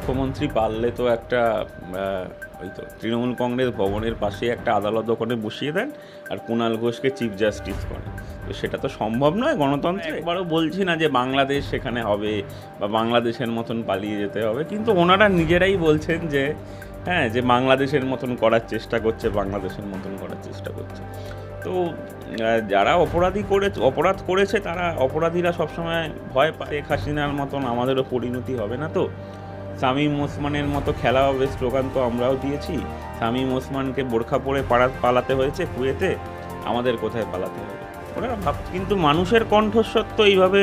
মুখ্যমন্ত্রী পারলে তো একটা ওই তো তৃণমূল কংগ্রেস ভবনের পাশে একটা আদালত ওখানে বসিয়ে দেন আর কুণাল ঘোষকে চিফ জাস্টিস করেন। তো সেটা তো সম্ভব নয় গণতন্ত্রে। একবারও বলছি না যে বাংলাদেশ সেখানে হবে বা বাংলাদেশের মতন পালিয়ে যেতে হবে, কিন্তু ওনারা নিজেরাই বলছেন যে হ্যাঁ, যে বাংলাদেশের মতন করার চেষ্টা করছে, বাংলাদেশের মতন করার চেষ্টা করছে। তো যারা অপরাধ করেছে তারা অপরাধীরা সবসময় ভয় পায়। শেখ হাসিনার মতন আমাদেরও পরিণতি হবে না তো। শামীম ওসমানের মতো খেলা হবে স্লোগান তো আমরাও দিয়েছি। শামীম ওসমানকে বোরখা পরে পালাতে হয়েছে কুয়েতে, আমাদের কোথায় পালাতে হবে ওরা কিন্তু মানুষের কণ্ঠস্বর তো এইভাবে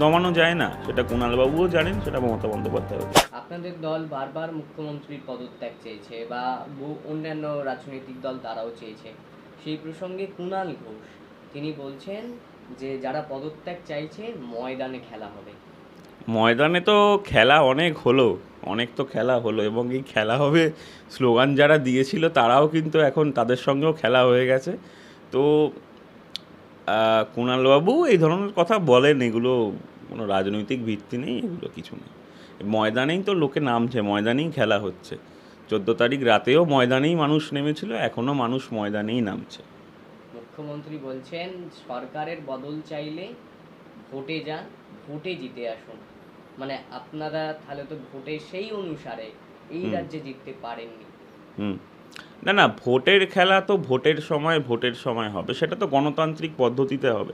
দমানো যায় না, সেটা কুণালবাবুও জানেন, সেটা মমতা বন্দ্যোপাধ্যায়ও। আপনাদের দল বারবার মুখ্যমন্ত্রীর পদত্যাগ চেয়েছে বা অন্যান্য রাজনৈতিক দল তারাও চেয়েছে। সেই প্রসঙ্গে কুণাল ঘোষ তিনি বলছেন যে যারা পদত্যাগ চাইছে ময়দানে খেলা হবে। ময়দানে তো খেলা অনেক তো খেলা হলো, এবং এই খেলা হবে স্লোগান যারা দিয়েছিল তারাও কিন্তু এখন তাদের সঙ্গেও খেলা হয়ে গেছে। তো কুণালবাবু এই ধরনের কথা বলেন, এগুলো কোনো রাজনৈতিক ভিত্তি নেই, এগুলো কিছু নেই। ময়দানেই তো লোকে নামছে, ময়দানেই খেলা হচ্ছে। 14 তারিখ রাতেও ময়দানেই মানুষ নেমেছিল, এখনও মানুষ ময়দানেই নামছে। মুখ্যমন্ত্রী বলছেন সরকারের বদল চাইলে ভোটে যান, ভোটে জিতে আসুন। মানে আপনারা তাহলে তো ভোটে সেই অনুসারে এই রাজ্যে জিততে পারেননি। না, ভোটের খেলা তো ভোটের সময় হবে, সেটা তো গণতান্ত্রিক পদ্ধতিতে হবে।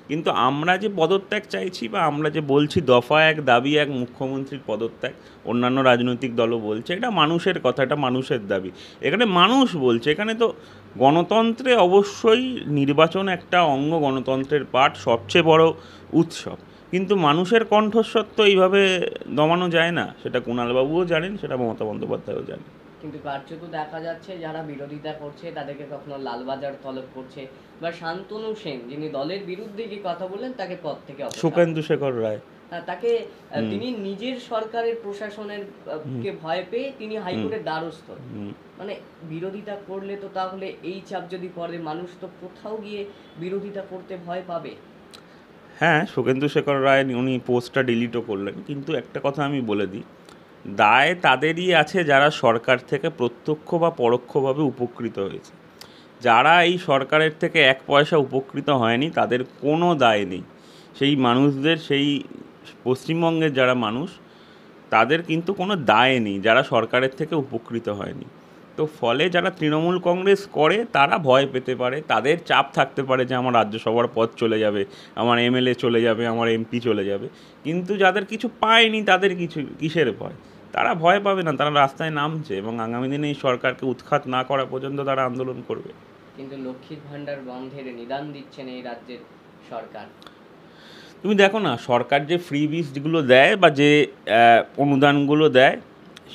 কিন্তু আমরা যে পদত্যাগ চাইছি বা আমরা যে বলছি দফা এক দাবি এক মুখ্যমন্ত্রীর পদত্যাগ, অন্যান্য রাজনৈতিক দলও বলছে, এটা মানুষের কথা, এটা মানুষের দাবি। এখানে মানুষ বলছে, এখানে তো গণতন্ত্রে অবশ্যই নির্বাচন একটা অঙ্গ, গণতন্ত্রের পার্ট, সবচেয়ে বড় উৎসব। কিন্তু মানুষের কণ্ঠস্বর তো এইভাবে দমানো যায় না, সেটা কুণালবাবুও জানেন, সেটা মমতা বন্দ্যোপাধ্যায়ও জানেন। কিন্তু কার্যত দেখা যাচ্ছে যারা বিরোধিতা করছে তাদেরকে কখনো লালবাজার তলব করছে, বা শান্তনু সেন যিনি দলের বিরুদ্ধে যে কথা বললেন তাকে পদ থেকে সুকেন্দু শেখর রায়, তাকে তিনি নিজের সরকারের প্রশাসনের কে ভয় পেয়ে তিনি হাইকোর্টের দ্বারস্থ। মানে বিরোধিতা করলে তো তাহলে এই চাপ যদি পড়ে মানুষ তো কোথাও গিয়ে বিরোধিতা করতে ভয় পাবে। হ্যাঁ, সুকেন্দু শেখর রায় উনি পোস্টটা ডিলিটও করলেন, কিন্তু একটা কথা আমি বলে দিই, দায় তাদেরই আছে যারা সরকার থেকে প্রত্যক্ষ বা পরোক্ষভাবে উপকৃত হয়েছে। যারা এই সরকারের থেকে এক পয়সা উপকৃত হয়নি তাদের কোনো দায় নেই। সেই মানুষদের, সেই পশ্চিমবঙ্গের যারা মানুষ, তাদের কিন্তু কোনো দায় নেই যারা সরকারের থেকে উপকৃত হয়নি। তো ফলে যারা তৃণমূল কংগ্রেস করে তারা ভয় পেতে পারে, তাদের চাপ থাকতে পারে যে আমার রাজ্যসভার পদ চলে যাবে, আমার এমএলএ চলে যাবে, আমার এমপি চলে যাবে। কিন্তু যাদের কিছু পায়নি তাদের কিসের ভয়? তারা ভয় পাবে না, তারা রাস্তায় নামছে এবং আগামী দিনে এই সরকারকে উৎখাত না করা পর্যন্ত তারা আন্দোলন করবে। কিন্তু লক্ষ্মীর ভাণ্ডার বন্ধের নিদান দিচ্ছেন এই রাজ্যের সরকার। তুমি দেখো না, সরকার যে ফ্রি বীজগুলো দেয় বা যে অনুদানগুলো দেয়,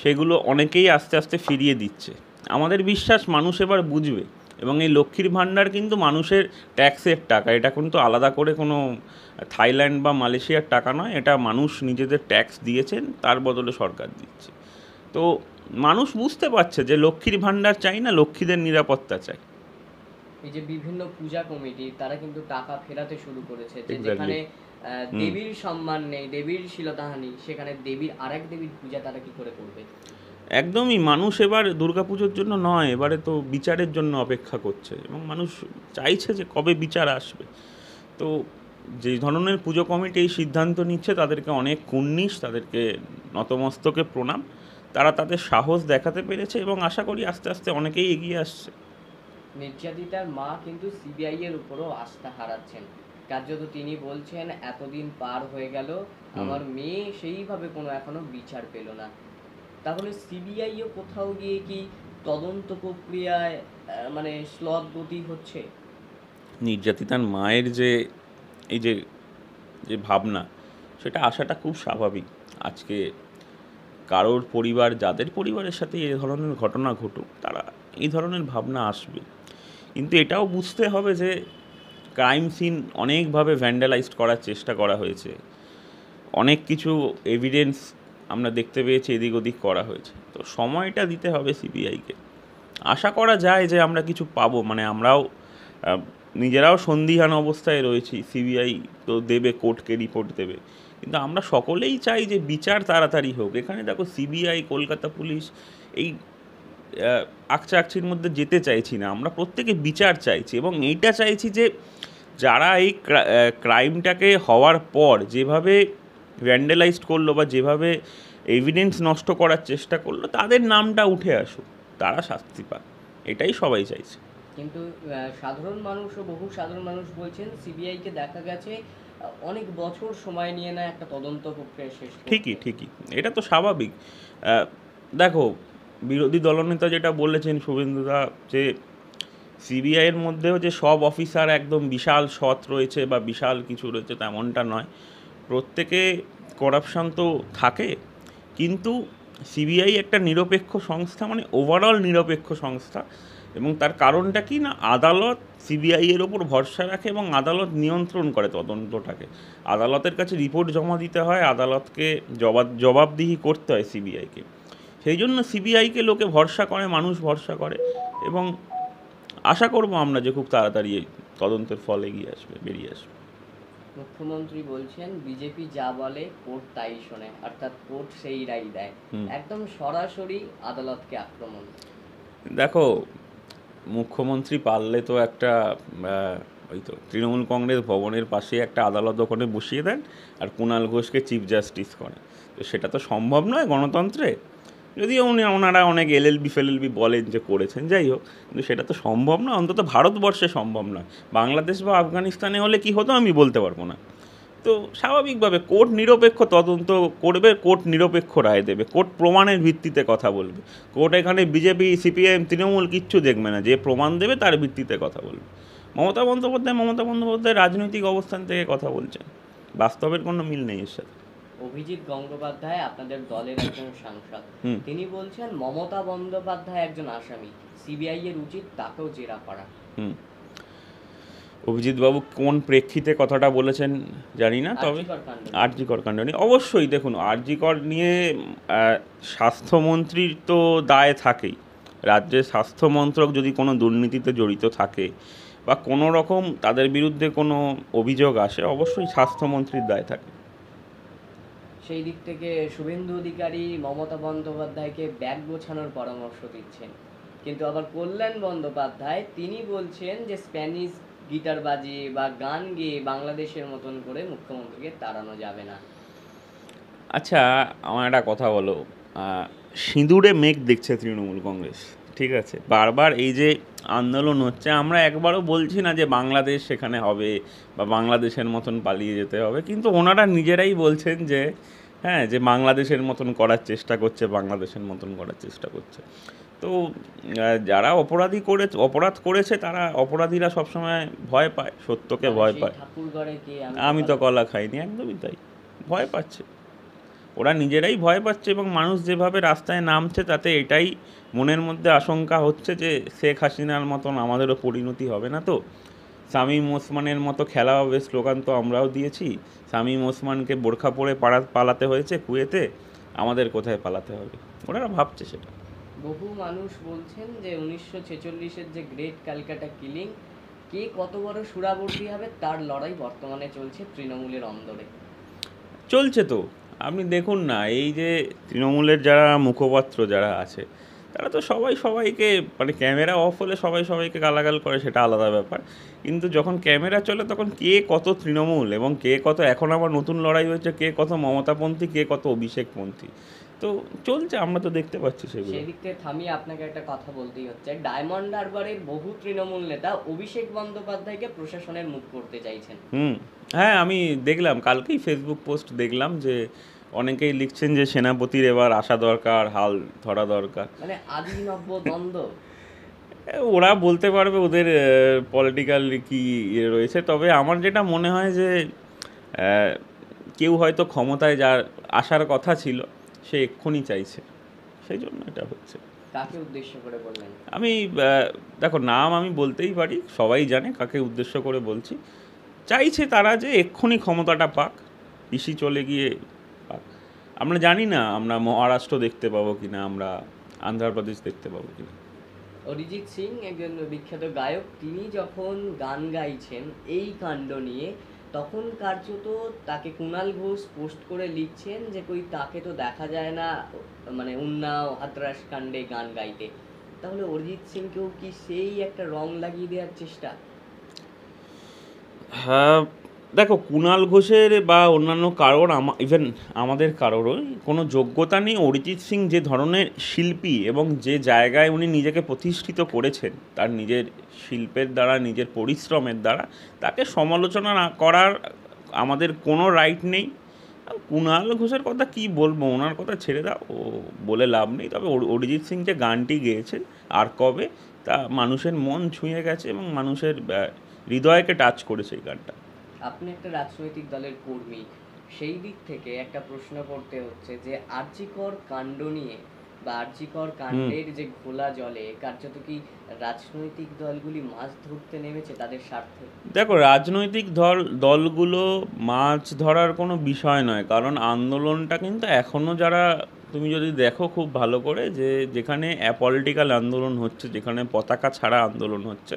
সেগুলো অনেকেই আস্তে আস্তে ফিরিয়ে দিচ্ছে। আমাদের বিশ্বাস মানুষ এবার বুঝবে। এবং এই লক্ষ্মীর ভাণ্ডার কিন্তু মানুষের ট্যাক্সের টাকা, এটা কিন্তু আলাদা করে কোনো থাইল্যান্ড বা মালয়েশিয়ার টাকা নয়, এটা মানুষ নিজেদের ট্যাক্স দিয়েছেন, তার বদলে সরকার দিচ্ছে। তো মানুষ বুঝতে পারছে যে লক্ষ্মীর ভাণ্ডার চাই না, লক্ষ্মীদের নিরাপত্তা চাই। এই যে বিভিন্ন পূজা কমিটি তারা কিন্তু টাকা ফেরাতে শুরু করেছে, যে যেখানে দেবীর সম্মান নেই, দেবীর শ্লীলতাহানি, সেখানে দেবীর আরেক দেবীর পূজা তারা কি করে করবে? একদমই, মানুষ এবার দুর্গাপুজোর জন্য নয়, এবারে তো বিচারের জন্য অপেক্ষা করছে এবং মানুষ চাইছে যে কবে বিচার আসবে। তো যে ধরনের পুজো কমিটি এই সিদ্ধান্ত নিচ্ছে তাদেরকে অনেক কুর্নিশ, তাদেরকে নতমস্তকে প্রণাম। তারা তাদের সাহস দেখাতে পেরেছে এবং আশা করি আস্তে আস্তে অনেকেই এগিয়ে আসছে। নির্যাতিতার মা কিন্তু সিবিআই এর উপরও আস্থা হারাচ্ছেন। কার্যত তিনি বলছেন এতদিন পার হয়ে গেল, আমার মেয়ে সেইভাবে কোনো এখনো বিচার পেল না। তাহলে সিবিআইও কোথাও গিয়ে কি তদন্ত প্রক্রিয়ায় মানে শ্লথ গতি হচ্ছে? নির্যাতিতার মায়ের যে এই যে যে ভাবনা, সেটা আসাটা খুব স্বাভাবিক। আজকে কারোর পরিবার, যাদের পরিবারের সাথে এই ধরনের ঘটনা ঘটুক, তারা এই ধরনের ভাবনা আসবে। কিন্তু এটাও বুঝতে হবে যে ক্রাইম সিন অনেকভাবে ভ্যান্ডালাইজড করার চেষ্টা করা হয়েছে, অনেক কিছু এভিডেন্স আমরা দেখতে পেয়েছি এদিক ওদিক করা হয়েছে। তো সময়টা দিতে হবে সিবিআইকে। আশা করা যায় যে আমরা কিছু পাবো, মানে আমরাও নিজেরাও সন্দিহান অবস্থায় রয়েছি। সিবিআই তো দেবে, কোর্টকে রিপোর্ট দেবে, কিন্তু আমরা সকলেই চাই যে বিচার তাড়াতাড়ি হোক। এখানে দেখো সিবিআই, কলকাতা পুলিশ, এই আকচা-আকচির মধ্যে যেতে চাইছি না, আমরা প্রত্যেকে বিচার চাইছি এবং এইটা চাইছি যে যারা এই ক্রাইমটাকে হওয়ার পর যেভাবে ভ্যান্ডালাইজড করলো বা যেভাবে এভিডেন্স নষ্ট করার চেষ্টা করলো তাদের নামটা উঠে আসুক, তারা শাস্তি পাক, এটাই সবাই চাইছে। কিন্তু সাধারণ মানুষ ও বহু সাধারণ মানুষ বলছেন সিবিআইকে দেখা গেছে অনেক বছর সময় নিয়ে না একটা তদন্ত প্রক্রিয়া শেষ করতে। ঠিকই, এটা তো স্বাভাবিক। দেখো, বিরোধী দলনেতা যেটা বলেছেন শুভেন্দুদা, যে সিবিআইয়ের মধ্যেও যে সব অফিসার একদম বিশাল সৎ রয়েছে বা বিশাল কিছু রয়েছে তেমনটা নয়, প্রত্যেকে করাপশন তো থাকে, কিন্তু সিবিআই একটা নিরপেক্ষ সংস্থা, মানে ওভারঅল নিরপেক্ষ সংস্থা। এবং তার কারণটা কি না, আদালত সিবিআইয়ের ওপর ভরসা রাখে এবং আদালত নিয়ন্ত্রণ করে তদন্তটাকে। আদালতের কাছে রিপোর্ট জমা দিতে হয়, আদালতকে জবাবদিহি করতে হয় সিবিআইকে। সেই জন্য সিবিআইকে লোকে ভরসা করে, মানুষ ভরসা করে, এবং আশা করবো আমরা যে খুব তাড়াতাড়ি এই তদন্তের ফল বেরিয়ে আসবে। মুখ্যমন্ত্রী বলছেন বিজেপি যা বলে কোর্ট তাই শোনে, অর্থাৎ কোর্ট সেই রায় দেয়, একদম সরাসরি আদালতকে আক্রমণ। দেখো, মুখ্যমন্ত্রী পারলে তো একটা ওই তো তৃণমূল কংগ্রেস ভবনের পাশে একটা আদালত ওখানে বসিয়ে দেন আর কুণাল ঘোষকে চিফ জাস্টিস করে। তো সেটা তো সম্ভব নয় গণতন্ত্রে, যদিও ওনারা অনেক এলএলবি বলেন যে করেছেন, যাই হোক, কিন্তু সেটা তো সম্ভব না, অন্তত ভারতবর্ষে সম্ভব নয়। বাংলাদেশ বা আফগানিস্তানে হলে কি হতো আমি বলতে পারবো না। তো স্বাভাবিকভাবে কোর্ট নিরপেক্ষ তদন্ত করবে, কোর্ট নিরপেক্ষ রায় দেবে, কোর্ট প্রমাণের ভিত্তিতে কথা বলবে। কোর্ট এখানে বিজেপি, সিপিআইএম, তৃণমূল কিচ্ছু দেখবে না, যে প্রমাণ দেবে তার ভিত্তিতে কথা বলবে। মমতা বন্দ্যোপাধ্যায় রাজনৈতিক অবস্থান থেকে কথা বলছেন, বাস্তবের কোনো মিল নেই এর সাথে। অভিজিৎ গঙ্গোপাধ্যায় আপনাদের দলের একজন সাংসদ, তিনি বলছেন মমতা বন্দ্যোপাধ্যায় একজন আসামি, সিবিআই এর উচিত তাকেও জেরা করা। অভিজিৎ বাবু কোন প্রেক্ষিতে কথাটা বলেছেন জানি না, তবে আরজিকর কাণ্ড নিয়ে অবশ্যই দেখুন, আরজিকর নিয়ে স্বাস্থ্যমন্ত্রীর তো দায় থাকেই। রাজ্যের স্বাস্থ্যমন্ত্রক যদি কোনো দুর্নীতিতে জড়িত থাকে বা কোনো রকম তাদের বিরুদ্ধে কোনো অভিযোগ আসে, অবশ্যই স্বাস্থ্যমন্ত্রীর দায় থাকে। সেই দিক থেকে শুভেন্দু অধিকারী মমতা বন্দ্যোপাধ্যায়কে ব্যাগ গোছানোর পরামর্শ দিচ্ছেন, কিন্তু আবার কল্যাণ বন্দ্যোপাধ্যায় তিনি বলছেন যে স্প্যানিশ গিটার বাজিয়ে বা গান গেয়ে বাংলাদেশের মতন করে মুখ্যমন্ত্রীকে তাড়ানো যাবে না। আচ্ছা, আমার একটা কথা বলো, সিঁদুরে মেঘ দেখছে তৃণমূল কংগ্রেস, ঠিক আছে, বারবার এই যে আন্দোলন হচ্ছে, আমরা একবারও বলছি না যে বাংলাদেশ সেখানে হবে বা বাংলাদেশের মতন পালিয়ে যেতে হবে, কিন্তু ওনারা নিজেরাই বলছেন যে হ্যাঁ, যে বাংলাদেশের মতন করার চেষ্টা করছে। তো যারা অপরাধ করেছে তারা, অপরাধীরা সবসময় ভয় পায়, সত্যকে ভয় পায়। আমি তো কলা খাইনি, একদমই তাই, ভয় পাচ্ছে, ওরা নিজেরাই ভয় পাচ্ছে। এবং মানুষ যেভাবে রাস্তায় নামছে তাতে এটাই মনের মধ্যে আশঙ্কা হচ্ছে যে শেখ হাসিনার মতন আমাদেরও পরিণতি হবে না। তো শামীম ওসমানের মতো খেলা হবে স্লোগান তো আমরাও দিয়েছি, শামীম ওসমানকে বোরখা পরে পালাতে হয়েছে কুয়েতে, আমাদের কোথায় পালাতে হবে, ওনারা ভাবছে সেটা। বহু মানুষ বলছেন যে 1946-এর যে গ্রেট ক্যালকাটা কিলিং, কে কত বড় সুরাবর্তী হবে তার লড়াই বর্তমানে চলছে তৃণমূলের অন্দরে। চলছে তো, আপনি দেখুন না, এই যে তৃণমূলের যারা মুখপাত্র যারা আছে তারা তো সবাইকে, মানে ক্যামেরা অফ হলে সবাইকে গালাগাল করে, সেটা আলাদা ব্যাপার, কিন্তু যখন ক্যামেরা চলে তখন কে কত তৃণমূল এবং কে কত, এখন আবার নতুন লড়াই হয়েছে, কে কত মমতাপন্থী, কে কত অভিষেকপন্থী, তো চলছে, আমরা তো দেখতে পাচ্ছি সেগুলো। সেই দিক থেকে থামিয়ে আপনাকে একটা কথা বলতেই হচ্ছে, ডায়মন্ড হারবারের বহু তৃণমূল নেতা অভিষেক বন্দ্যোপাধ্যায়কে প্রশাসনের মুখ করতে চাইছেন। হ্যাঁ, আমি দেখলাম, কালকেই ফেসবুক পোস্ট দেখলাম যে অনেকেই লিখছেন যে সেনাপতির এবার আসা দরকার, হাল ধরা দরকার, মানে আদি নব্য দ্বন্দ্ব। ওরা বলতে পারবে ওদের পলিটিক্যাল কি রয়েছে, তবে আমার যেটা মনে হয় যে কেউ হয়তো ক্ষমতায় যার আসার কথা ছিল সে এক্ষুনি চাইছে, সেই জন্য এটা হচ্ছে। কাকে উদ্দেশ্য করে বললেন? আমি দেখো, নাম আমি বলতেই পারি, সবাই জানে কাকে উদ্দেশ্য করে বলছি। চাইছে তারা যে এক্ষুনি ক্ষমতাটা পাক, পিসি চলে গিয়ে পাক। আমরা জানি না আমরা মহারাষ্ট্র দেখতে পাবো কিনা, আমরা আন্ধ্রপ্রদেশ দেখতে পাবো কিনা। অরিজিৎ সিং একজন বিখ্যাত গায়ক, তিনি যখন গান গাইছেন এই কাণ্ড নিয়ে, তখন কার্যত তাকে কুণাল ঘোষ পোস্ট করে লিখছেন যে কই তাকে তো দেখা যায় না মানে উন্নাও হাতরাস কাণ্ডে গান গাইতে। তাহলে অরিজিৎ সিংকেও কি সেই একটা রং লাগিয়ে দেওয়ার চেষ্টা? হ্যাঁ, দেখো কুণাল ঘোষের বা অন্যান্য কারোর ইভেন আমাদের কারোরও কোনো যোগ্যতা নেই অরিজিৎ সিং যে ধরনের শিল্পী এবং যে জায়গায় উনি নিজেকে প্রতিষ্ঠিত করেছেন তার নিজের শিল্পের দ্বারা, নিজের পরিশ্রমের দ্বারা, তাকে সমালোচনা না করার আমাদের কোনো রাইট নেই। কুণাল ঘোষের কথা কি বলবো, ওনার কথা ছেড়ে দাও, ও বলে লাভ নেই। তবে অরিজিৎ সিং যে গানটি গেয়েছেন আর কবে, তা মানুষের মন ছুঁয়ে গেছে এবং মানুষের হৃদয়কে টাচ করেছে এই গানটা। আপনি একটা রাজনৈতিক দলের কর্মী, সেই দিক থেকে একটা প্রশ্ন করতে হচ্ছে যে আরজিকর কাণ্ড নিয়ে বা আরজিকর কাণ্ডের যে ঘোলা জলে কার্যত কি রাজনৈতিক দলগুলি মাছ ধরতে নেমেছে তাদের স্বার্থে? দেখো, রাজনৈতিক দলগুলো মাছ ধরার কোনো বিষয় নয়, কারণ আন্দোলনটা কিন্তু এখনও যারা, তুমি যদি দেখো খুব ভালো করে, যে যেখানে অ্যাপলিটিক্যাল আন্দোলন হচ্ছে, যেখানে পতাকা ছাড়া আন্দোলন হচ্ছে,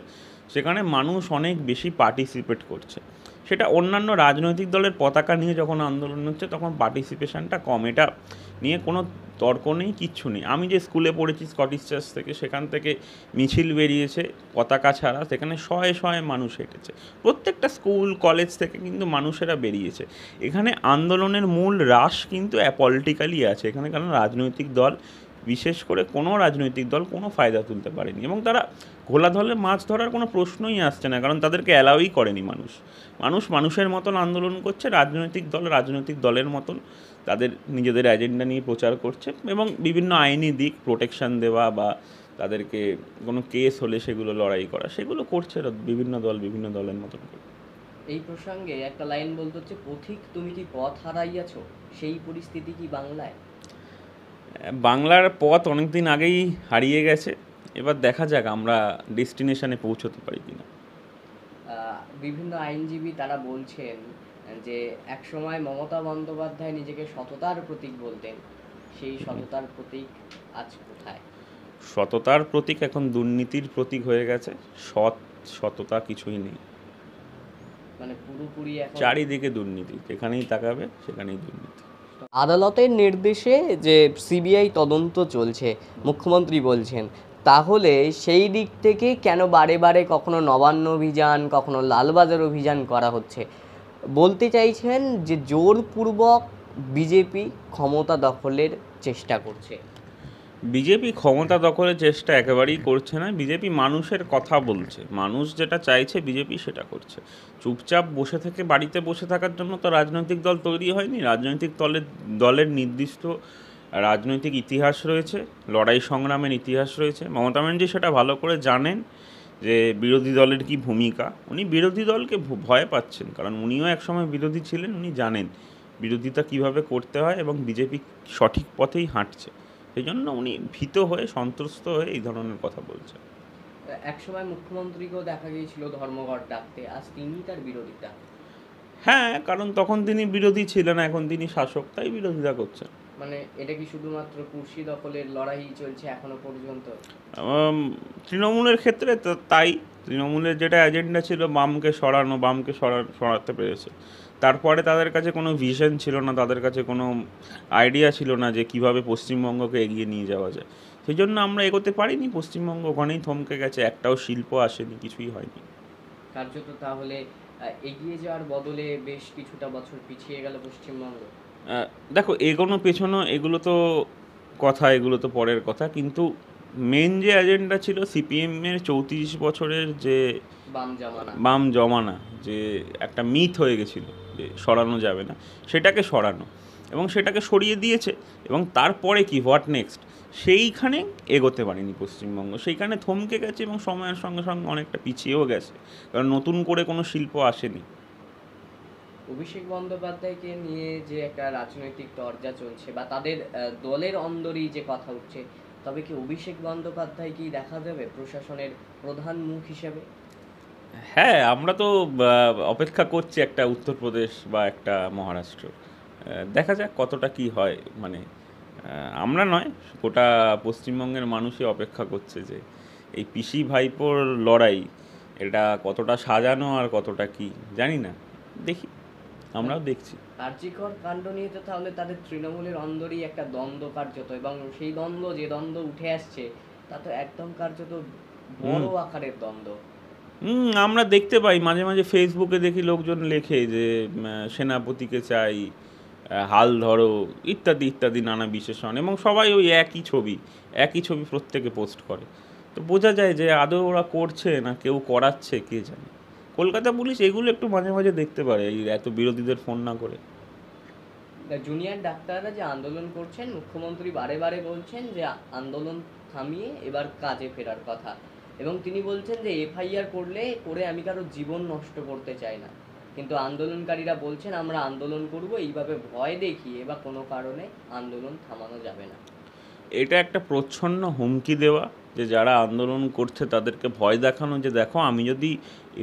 সেখানে মানুষ অনেক বেশি পার্টিসিপেট করছে। সেটা অন্যান্য রাজনৈতিক দলের পতাকা নিয়ে যখন আন্দোলন হচ্ছে তখন পার্টিসিপেশনটা কম, এটা নিয়ে কোনো তর্ক নেই, কিচ্ছু নেই। আমি যে স্কুলে পড়েছি স্কটিশ চার্চ থেকে, সেখান থেকে মিছিল বেরিয়েছে পতাকা ছাড়া, সেখানে শয়ে শয়ে মানুষ হেঁটেছে, প্রত্যেকটা স্কুল কলেজ থেকে কিন্তু মানুষেরা বেরিয়েছে। এখানে আন্দোলনের মূল রাশ কিন্তু অ্যাপলিটিক্যালি আছে এখানে, কারণ রাজনৈতিক দল, বিশেষ করে কোনো রাজনৈতিক দল কোনো ফায়দা তুলতে পারেনি এবং তারা ঘোলা ধরলে মাছ ধরার কোনো প্রশ্নই আসছে না, কারণ তাদেরকে অ্যালাউই করেনি মানুষ। মানুষের মতন আন্দোলন করছে, রাজনৈতিক দলের মতন তাদের নিজেদের এজেন্ডা নিয়ে প্রচার করছে এবং বিভিন্ন আইনি দিক প্রোটেকশন দেওয়া বা তাদেরকে কোনো কেস হলে সেগুলো লড়াই করা, সেগুলো করছে বিভিন্ন দলের মতন করে। এই প্রসঙ্গে একটা লাইন বলতে হচ্ছে, পথিক তুমি কি পথ হারাইয়াছ, সেই পরিস্থিতি কি বাংলায়? বাংলার পথ অনেক দিন আগেই হারিয়ে গেছে, এবার দেখা যাক আমরা ডেস্টিনেশনে পৌঁছতে পারি কিনা। বিভিন্ন আইনজীবী তারা বলছেন যে একসময় মমতা বন্দ্যোপাধ্যায় নিজেকে সততার প্রতীক বলতেন, সেই সততার প্রতীক আজ কোথায়? সততার প্রতীক এখন দুর্নীতির প্রতীক হয়ে গেছে, সততা কিছুই নেই, মানে পুরোপুরি এখন চারিদিকে দুর্নীতি, যেখানেই তাকাবে সেখানেই দুর্নীতি। আদালতের নির্দেশে যে সিবিআই তদন্ত চলছে মুখ্যমন্ত্রী বলছেন, তাহলে সেই দিক থেকে কেন বারে বারে কখনো নবান্ন অভিযান, কখনো লালবাজার অভিযান করা হচ্ছে? বলতে চাইছেন যে জোরপূর্বক বিজেপি ক্ষমতা দখলের চেষ্টা করছে। বিজেপি ক্ষমতা দখলের চেষ্টা একেবারেই করছে না, বিজেপি মানুষের কথা বলছে, মানুষ যেটা চাইছে বিজেপি সেটা করছে। চুপচাপ বসে থেকে বাড়িতে বসে থাকার জন্য তো রাজনৈতিক দল তৈরি হয়নি। রাজনৈতিক দলের নির্দিষ্ট রাজনৈতিক ইতিহাস রয়েছে, লড়াই সংগ্রামের ইতিহাস রয়েছে। মমতা ব্যানার্জি সেটা ভালো করে জানেন যে বিরোধী দলের কি ভূমিকা। উনি বিরোধী দলকে ভয় পাচ্ছেন, কারণ উনিও একসময় বিরোধী ছিলেন, উনি জানেন বিরোধিতা কিভাবে করতে হয় এবং বিজেপি সঠিক পথেই হাঁটছে। সেই জন্য উনি ভীত হয়ে, সন্ত্রস্ত হয়ে এই ধরনের কথা বলছেন। একসময় মুখ্যমন্ত্রীকেও দেখা গিয়েছিল ধর্মঘট ডাকতে, আজ তিনি তার বিরোধিতা। হ্যাঁ, কারণ তখন তিনি বিরোধী ছিলেন, এখন তিনি শাসক, তাই বিরোধিতা করছেন। মানে এটা কি শুধুমাত্র কুর্সি দখলের লড়াই চলছে এখনো পর্যন্ত? তৃণমূলের ক্ষেত্রে তো তাই, তৃণমূলের যেটা এজেন্ডা ছিল বামকে সরাতে পেরেছে। তারপরে তাদের কাছে কোনো ভিশন ছিল না, তাদের কাছে কোনো আইডিয়া ছিল না যে কিভাবে পশ্চিমবঙ্গকে এগিয়ে নিয়ে যাওয়া যায়। সেই জন্য আমরা এগোতে পারিনি, পশ্চিমবঙ্গ ওখানেই থমকে গেছে, একটাও শিল্প আসেনি, কিছুই হয়নি। কার্যত তাহলে এগিয়ে যাওয়ার বদলে বেশ কিছুটা বছর পিছিয়ে গেল পশ্চিমবঙ্গ। দেখো, এগোনো পেছনো এগুলো তো পরের কথা, কিন্তু মেন যে এজেন্ডা ছিল সিপিএমের 34 বছরের যে বাম জমানা, যে একটা মিথ হয়ে গেছিল যে সরানো যাবে না, সেটাকে সরানো এবং সেটাকে সরিয়ে দিয়েছে। এবং তারপরে কি, হোয়াট নেক্সট, সেইখানে এগোতে পারেনি পশ্চিমবঙ্গ, সেইখানে থমকে গেছে এবং সময়ের সঙ্গে সঙ্গে অনেকটা পিছিয়েও গেছে, কারণ নতুন করে কোনো শিল্প আসেনি। অভিষেক বন্দ্যোপাধ্যায়কে নিয়ে যে একটা রাজনৈতিক চর্চা চলছে বা তাদের দলের অন্দরেই যে কথা উঠছে, তবে কি অভিষেক বন্দ্যোপাধ্যায় কি দেখা যাবে প্রশাসনের প্রধান মুখ হিসেবে? হ্যাঁ, আমরা তো অপেক্ষা করছি একটা উত্তরপ্রদেশ বা একটা মহারাষ্ট্র, দেখা যাক কতটা কি হয়। মানে আমরা নয়, গোটা পশ্চিমবঙ্গের মানুষই অপেক্ষা করছে যে এই পিসি ভাইপোর লড়াই, এটা কতটা সাজানো আর কতটা কি জানি না। দেখি, আমরাও দেখছি। কার্যকর কাণ্ড নিয়ে তো তাহলে তাদের তৃণমূলের অন্দরই একটা দ্বন্দ্ব কার্যত, এবং সেই দ্বন্দ্ব, যে দ্বন্দ্ব উঠে আসছে তা তো একদম কার্যত বড় আকারের দ্বন্দ্ব। আমরা দেখতে পাই মাঝে মাঝে ফেসবুকে দেখি লোকজন লেখে যে সেনাপতিকে চাই, হাল ধরো, ইত্যাদি ইত্যাদি নানা বিশেষণ, এবং সবাই ওই একই ছবি প্রত্যেকে পোস্ট করে। তো বোঝা যায় যে আদৌ ওরা করছে না কেউ করাচ্ছে কে জানে। কলকাতা পুলিশ এগুলো একটু মাঝে মাঝে দেখতে পারে, এই এত বিরোধীদের ফোন না করে। জুনিয়র ডাক্তাররা যে আন্দোলন করছেন, মুখ্যমন্ত্রী বারে বারে বলছেন যে আন্দোলন থামিয়ে এবার কাজে ফেরার কথা, এবং তিনি বলছেন যে এফআইআর করে আমি কারো জীবন নষ্ট করতে চাই না, কিন্তু আন্দোলনকারীরা বলছেন আমরা আন্দোলন করব, এইভাবে ভয় দেখিয়ে বা কোনো কারণে আন্দোলন থামানো যাবে না। এটা একটা প্রচ্ছন্ন হুমকি দেওয়া, যে যারা আন্দোলন করছে তাদেরকে ভয় দেখানো, যে দেখো আমি যদি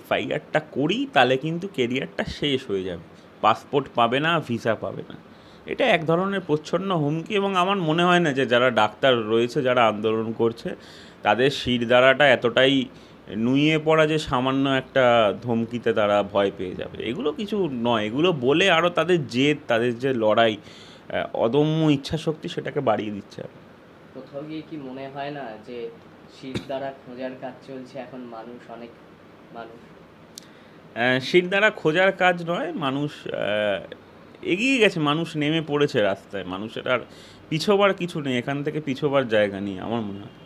এফআইআরটা করি তাহলে কিন্তু কেরিয়ারটা শেষ হয়ে যাবে, পাসপোর্ট পাবে না, ভিসা পাবে না। এটা এক ধরনের প্রচ্ছন্ন হুমকি, এবং আমার মনে হয় না যে যারা ডাক্তার রয়েছে যারা আন্দোলন করছে তাদের শিরদাঁড়াটা এতটাই নুয়ে পড়া যে সামান্য একটা ধমকিতে তারা ভয় পেয়ে যাবে। এগুলো কিছু নয়, এগুলো বলে আরও তাদের জেদ, তাদের যে লড়াই, অদম্য ইচ্ছাশক্তি, সেটাকে বাড়িয়ে দিচ্ছে। কোথাও গিয়ে কি মনে হয় না যে শীত দ্বারা খোঁজার কাজ চলছে এখন, অনেক মানুষ শিরদাঁড়া খোঁজার কাজ নয়, মানুষ এগিয়ে গেছে, মানুষ নেমে পড়েছে রাস্তায়, মানুষের আর পিছোবার কিছু নেই, এখান থেকে পিছোবার জায়গা নেই আমার মনে হয়।